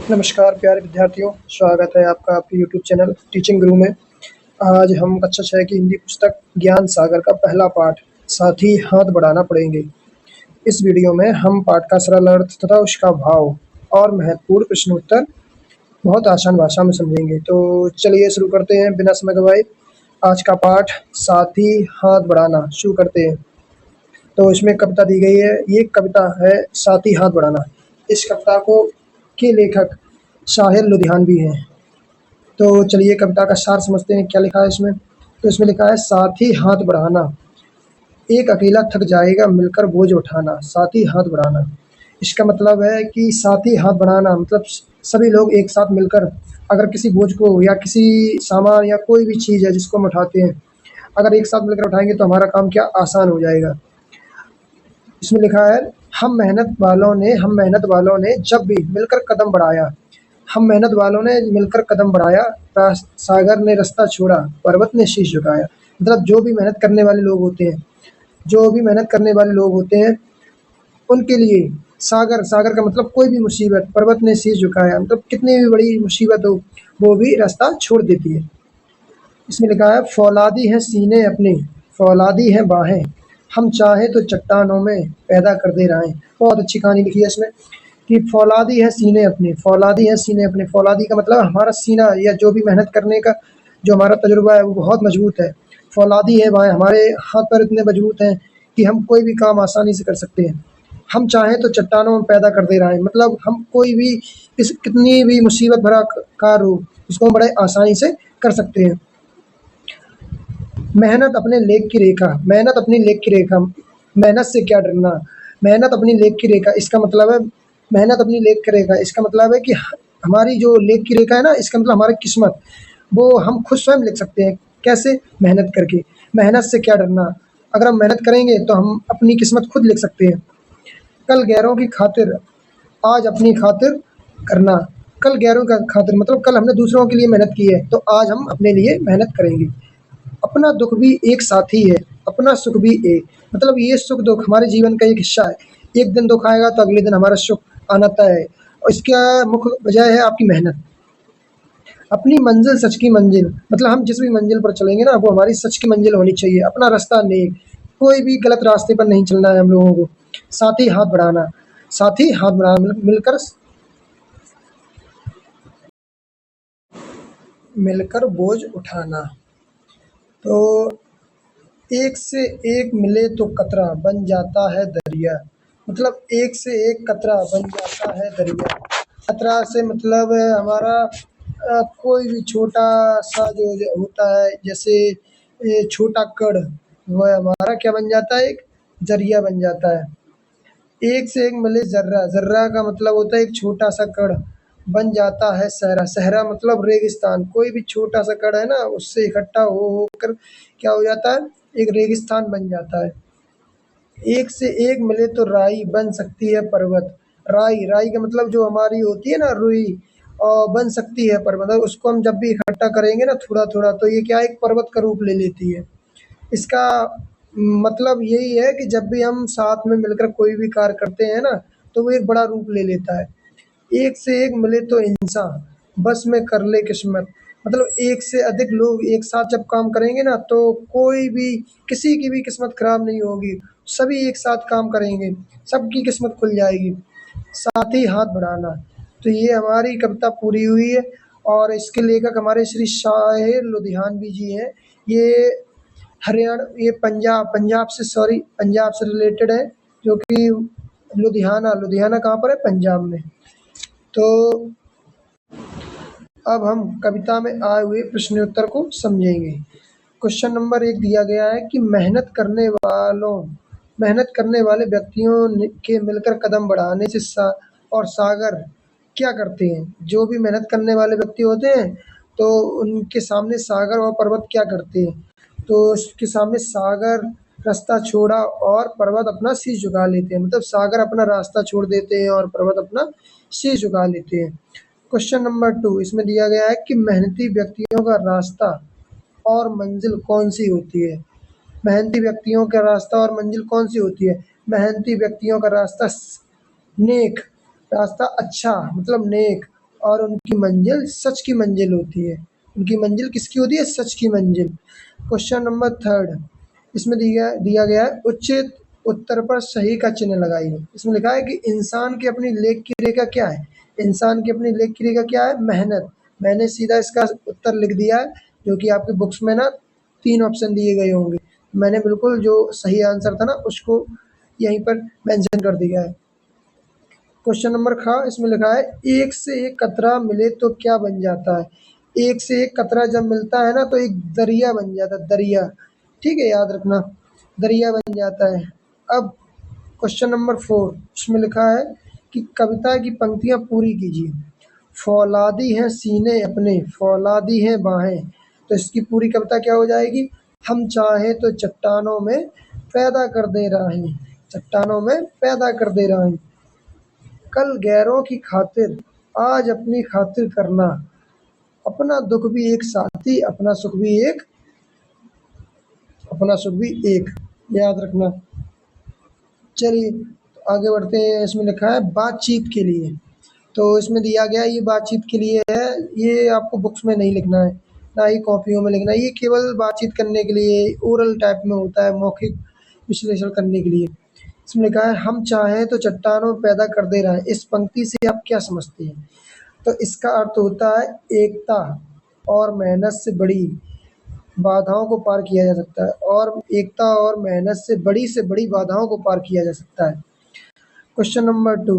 नमस्कार प्यारे विद्यार्थियों, स्वागत है आपका आपके यूट्यूब चैनल टीचिंग गुरु में। आज हम कक्षा 6 की हिंदी पुस्तक ज्ञान सागर का पहला पाठ साथ ही हाथ बढ़ाना पढ़ेंगे। इस वीडियो में हम पाठ का सरल अर्थ तथा उसका भाव और महत्वपूर्ण प्रश्नोत्तर बहुत आसान भाषा में समझेंगे। तो चलिए शुरू करते हैं बिना समय गवाए। आज का पाठ साथ ही हाथ बढ़ाना शुरू करते हैं। तो इसमें कविता दी गई है, ये कविता है साथ ही हाथ बढ़ाना। इस कविता को के लेखक शाहिर लुधियानवी हैं। तो चलिए कविता का सार समझते हैं, क्या लिखा है इसमें। तो इसमें लिखा है साथ ही हाथ बढ़ाना, एक अकेला थक जाएगा मिलकर बोझ उठाना, साथ ही हाथ बढ़ाना। इसका मतलब है कि साथ ही हाथ बढ़ाना मतलब सभी लोग एक साथ मिलकर अगर किसी बोझ को या किसी सामान या कोई भी चीज़ है जिसको हम उठाते हैं, अगर एक साथ मिलकर उठाएंगे तो हमारा काम क्या आसान हो जाएगा। इसमें लिखा है हम मेहनत वालों ने जब भी मिलकर कदम बढ़ाया, हम मेहनत वालों ने मिलकर कदम बढ़ाया, सागर ने रास्ता छोड़ा, पर्वत ने शीश झुकाया। मतलब जो भी मेहनत करने वाले लोग होते हैं, उनके लिए सागर का मतलब कोई भी मुसीबत, पर्वत ने शीश झुकाया मतलब कितनी भी बड़ी मुसीबत हो वो भी रास्ता छोड़ देती है। इसमें लिखा है फौलादी है सीने अपने, फौलादी है बाहें, हम चाहे तो चट्टानों में पैदा कर दे राहें। बहुत अच्छी कहानी लिखी है इसमें कि फौलादी है सीने अपने, फौलादी है सीने अपने। फौलादी का मतलब हमारा सीना या जो भी मेहनत करने का जो हमारा तजुर्बा है वो बहुत मजबूत है। फौलादी है बाहें, हमारे हाथ पैर इतने मजबूत हैं कि हम कोई भी काम आसानी से कर सकते हैं। हम चाहें तो चट्टानों में पैदा कर दे राहें, मतलब हम कोई भी कितनी भी मुसीबत भरा कार्य हो उसको हम बड़े आसानी से कर सकते हैं। मेहनत अपने लेख की रेखा, मेहनत अपनी लेख की रेखा, मेहनत से क्या डरना, मेहनत अपनी लेख की रेखा। इसका मतलब है मेहनत अपनी लेख की रेखा, इसका मतलब है कि हमारी जो लेख की रेखा है ना, इसका मतलब हमारी किस्मत वो हम खुद स्वयं लिख सकते हैं। कैसे? मेहनत करके। मेहनत से क्या डरना, अगर हम मेहनत करेंगे तो हम अपनी किस्मत खुद लिख सकते हैं। कल गैरों की खातिर आज अपनी खातिर करना, कल गैरों का खातिर मतलब कल हमने दूसरों के लिए मेहनत की है तो आज हम अपने लिए मेहनत करेंगे। अपना दुख भी एक साथी है, अपना सुख भी एक, मतलब ये सुख दुख हमारे जीवन का एक हिस्सा है। एक दिन दुख आएगा तो अगले दिन हमारा सुख आना तय है और इसका मुख्य वजह है आपकी मेहनत। अपनी मंजिल सच की मंजिल, मतलब हम जिस भी मंजिल पर चलेंगे ना वो हमारी सच की मंजिल होनी चाहिए। अपना रास्ता नेक, कोई भी गलत रास्ते पर नहीं चलना है हम लोगों को। साथ ही हाथ बढ़ाना, साथ ही हाथ बढ़ाना मिलकर मिलकर बोझ उठाना। तो एक से एक मिले तो कतरा बन जाता है दरिया, मतलब एक से एक कतरा बन जाता है दरिया। कतरा से मतलब है हमारा कोई भी छोटा सा जो होता है, जैसे ये छोटा कण, वह हमारा क्या बन जाता है, एक दरिया बन जाता है। एक से एक मिले जर्रा, जर्रा का मतलब होता है एक छोटा सा कण, बन जाता है सहरा, सहरा मतलब रेगिस्तान। कोई भी छोटा सा कण है ना उससे इकट्ठा हो होकर क्या हो जाता है, एक रेगिस्तान बन जाता है। एक से एक मिले तो राई बन सकती है पर्वत, राई, राई का मतलब जो हमारी होती है ना रुई, और बन सकती है पर्वत, मतलब उसको हम जब भी इकट्ठा करेंगे ना थोड़ा थोड़ा तो ये क्या एक पर्वत का रूप ले लेती है। इसका मतलब यही है कि जब भी हम साथ में मिलकर कोई भी कार्य करते हैं ना तो वो एक बड़ा रूप ले लेता है। एक से एक मिले तो इंसान, बस में कर ले किस्मत, मतलब एक से अधिक लोग एक साथ जब काम करेंगे ना तो कोई भी किसी की भी किस्मत खराब नहीं होगी। सभी एक साथ काम करेंगे, सबकी किस्मत खुल जाएगी। साथ ही हाथ बढ़ाना। तो ये हमारी कविता पूरी हुई है और इसके लेखक हमारे श्री शाहिर लुधियानवी जी हैं। ये ये पंजाब से रिलेटेड है, जो कि लुधियाना, लुधियाना कहाँ पर है, पंजाब में। तो अब हम कविता में आए हुए प्रश्नोत्तर को समझेंगे। क्वेश्चन नंबर 1 दिया गया है कि मेहनत करने वाले व्यक्तियों के मिलकर कदम बढ़ाने से और सागर क्या करते हैं। जो भी मेहनत करने वाले व्यक्ति होते हैं तो उनके सामने सागर और पर्वत क्या करते हैं। तो उसके सामने सागर रास्ता छोड़ा और पर्वत अपना शीश झुका लेते हैं, मतलब सागर अपना रास्ता छोड़ देते हैं और पर्वत अपना शीश झुका लेते हैं। क्वेश्चन नंबर 2 इसमें दिया गया है कि मेहनती व्यक्तियों का रास्ता और मंजिल कौन सी होती है। मेहनती व्यक्तियों का रास्ता और मंजिल कौन सी होती है। मेहनती व्यक्तियों का रास्ता नेक, रास्ता अच्छा मतलब नेक, और उनकी मंजिल सच की मंजिल होती है। उनकी मंजिल किसकी होती है? सच की मंजिल। क्वेश्चन नंबर थर्ड, इसमें दिया दिया गया है उचित उत्तर पर सही का चिन्ह लगाइए। इसमें लिखा है कि इंसान की अपनी लेख की रेखा क्या है? इंसान की अपनी लेख की रेखा क्या है? मेहनत। मैंने सीधा इसका उत्तर लिख दिया है, जो कि आपके बुक्स में ना 3 ऑप्शन दिए गए होंगे। मैंने बिल्कुल जो सही आंसर था ना उसको यहीं पर मेंशन कर दिया है। क्वेश्चन नंबर ख, इसमें लिखा है एक से एक कतरा मिले तो क्या बन जाता है? एक से एक कतरा जब मिलता है ना तो एक दरिया बन जाता है, दरिया। ठीक है, याद रखना, दरिया बन जाता है। अब क्वेश्चन नंबर 4, इसमें लिखा है कि कविता की पंक्तियां पूरी कीजिए। फौलादी हैं सीने अपने, फौलादी हैं बाहें। तो इसकी पूरी कविता क्या हो जाएगी? हम चाहें तो चट्टानों में पैदा कर दे राहें, चट्टानों में पैदा कर दे राहें। कल गैरों की खातिर आज अपनी खातिर करना, अपना दुख भी एक साथी अपना सुख भी एक, अपना सुख भी एक, याद रखना। चलिए तो आगे बढ़ते हैं। इसमें लिखा है बातचीत के लिए। तो इसमें दिया गया ये बातचीत के लिए है, ये आपको बुक्स में नहीं लिखना है, ना ही कॉपियों में लिखना है। ये केवल बातचीत करने के लिए ओरल टाइप में होता है, मौखिक विश्लेषण करने के लिए। इसमें लिखा है हम चाहें तो चट्टानों में पैदा कर दे रहे हैं। इस पंक्ति से आप क्या समझते हैं? तो इसका अर्थ होता है एकता और मेहनत से बाधाओं को पार किया जा सकता है, और एकता और मेहनत से बड़ी बाधाओं को पार किया जा सकता है। क्वेश्चन नंबर 2,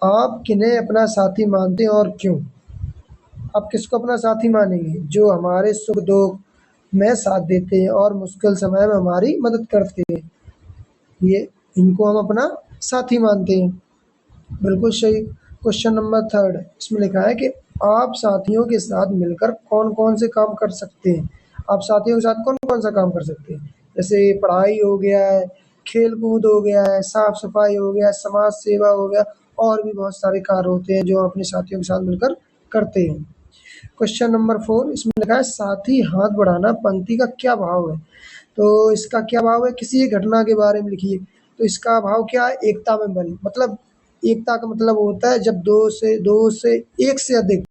आप किन्हें अपना साथी मानते हैं और क्यों? आप किसको अपना साथी मानेंगे? जो हमारे सुख दुख में साथ देते हैं और मुश्किल समय में हमारी मदद करते हैं, ये इनको हम अपना साथी मानते हैं। बिल्कुल सही। क्वेश्चन नंबर 3, इसमें लिखा है कि आप साथियों के साथ मिलकर कौन कौन से काम कर सकते हैं? आप साथियों के साथ कौन कौन सा काम कर सकते हैं? जैसे पढ़ाई हो गया है, खेल कूद हो गया है, साफ सफाई हो गया, समाज सेवा हो गया, और भी बहुत सारे कार्य होते हैं जो अपने साथियों के साथ मिलकर करते हैं। क्वेश्चन नंबर 4, इसमें लिखा है साथी हाथ बढ़ाना पंक्ति का क्या भाव है? तो इसका क्या भाव है? किसी एक घटना के बारे में लिखिए। तो इसका भाव क्या है? एकता में बल। मतलब एकता का मतलब होता है जब दो से एक से अधिक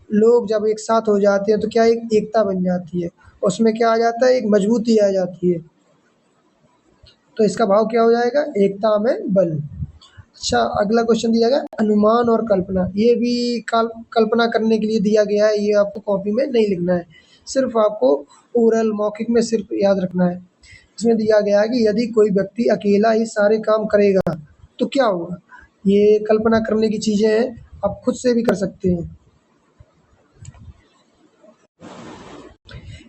लोग जब एक साथ हो जाते हैं तो क्या एक एकता बन जाती है, उसमें क्या आ जाता है? एक मजबूती आ जाती है। तो इसका भाव क्या हो जाएगा? एकता में बल। अच्छा, अगला क्वेश्चन दिया गया अनुमान और कल्पना। ये भी कल्पना करने के लिए दिया गया है, ये आपको कॉपी में नहीं लिखना है, सिर्फ आपको ओरल मौखिक में सिर्फ याद रखना है। इसमें दिया गया है कि यदि कोई व्यक्ति अकेला ही सारे काम करेगा तो क्या होगा? ये कल्पना करने की चीजें हैं, आप खुद से भी कर सकते हैं।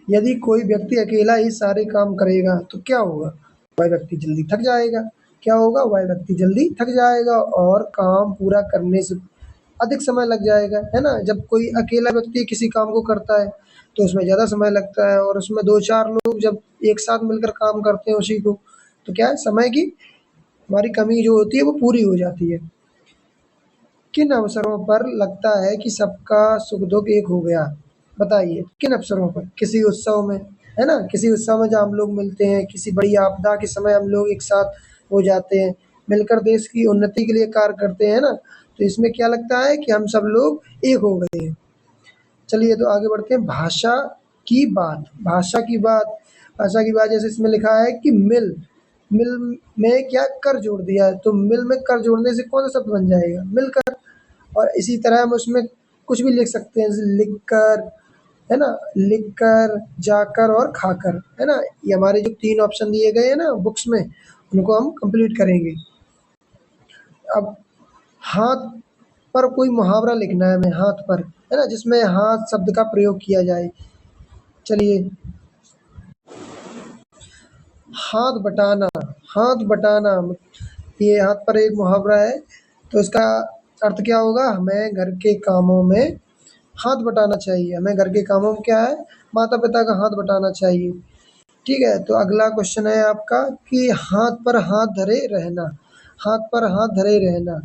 यदि कोई व्यक्ति अकेला ही सारे काम करेगा तो क्या होगा? वह व्यक्ति जल्दी थक जाएगा। क्या होगा? वह व्यक्ति जल्दी थक जाएगा और काम पूरा करने से अधिक समय लग जाएगा, है ना? जब कोई अकेला व्यक्ति किसी काम को करता है तो उसमें ज़्यादा समय लगता है, और उसमें 2-4 लोग जब एक साथ मिलकर काम करते हैं उसी को, तो क्या है, समय की हमारी कमी जो होती है वो पूरी हो जाती है। किन अवसरों पर लगता है कि सबका सुख दुख एक हो गया? बताइए किन अवसरों पर? किसी उत्सव में, है ना? किसी उत्सव में जब हम लोग मिलते हैं, किसी बड़ी आपदा के समय हम लोग एक साथ हो जाते हैं, मिलकर देश की उन्नति के लिए कार्य करते हैं ना, तो इसमें क्या लगता है कि हम सब लोग एक हो गए हैं। चलिए तो आगे बढ़ते हैं। भाषा की बात, भाषा की बात, भाषा की बात, जैसे इसमें लिखा है कि मिल में क्या कर जोड़ दिया है, तो मिल में कर जोड़ने से कौन सा शब्द बन जाएगा? मिलकर। और इसी तरह हम उसमें कुछ भी लिख सकते हैं, जैसे लिख कर, है ना? लिख कर, जाकर और खाकर, है ना? ये हमारे जो 3 ऑप्शन दिए गए हैं ना बुक्स में, उनको हम कंप्लीट करेंगे। अब हाथ पर कोई मुहावरा लिखना है हमें, हाथ पर, है ना? जिसमें हाथ शब्द का प्रयोग किया जाए। चलिए, हाथ बटाना, हाथ बटाना, ये हाथ पर एक मुहावरा है। तो इसका अर्थ क्या होगा? हमें घर के कामों में हाथ बटाना चाहिए। हमें घर के कामों में क्या है? माता पिता का हाथ बटाना चाहिए। ठीक है, तो अगला क्वेश्चन है आपका कि हाथ पर हाथ धरे रहना, हाथ पर हाथ धरे रहना।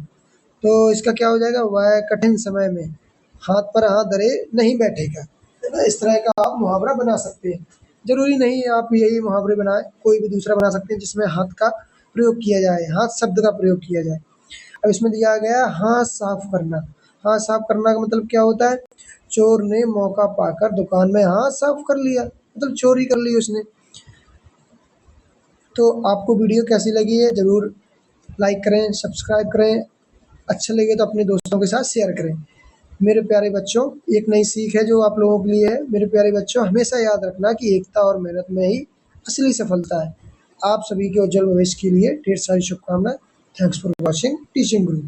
तो इसका क्या हो जाएगा? वह कठिन समय में हाथ पर हाथ धरे नहीं बैठेगा, है ना? इस तरह का आप मुहावरा बना सकते हैं। ज़रूरी नहीं है आप यही मुहावरे बनाएँ, कोई भी दूसरा बना सकते हैं जिसमें हाथ का प्रयोग किया जाए, हाथ शब्द का प्रयोग किया जाए। अब इसमें दिया गया हाथ साफ करना। हाथ साफ करना का मतलब क्या होता है? चोर ने मौका पाकर दुकान में हाथ साफ कर लिया, मतलब चोरी कर ली उसने। तो आपको वीडियो कैसी लगी है ज़रूर लाइक करें, सब्सक्राइब करें, अच्छा लगे तो अपने दोस्तों के साथ शेयर करें। मेरे प्यारे बच्चों, एक नई सीख है जो आप लोगों के लिए है। मेरे प्यारे बच्चों, हमेशा याद रखना कि एकता और मेहनत में ही असली सफलता है। आप सभी के उज्जवल भविष्य के लिए ढेर सारी शुभकामनाएं। Thanks for watching teaching Guru.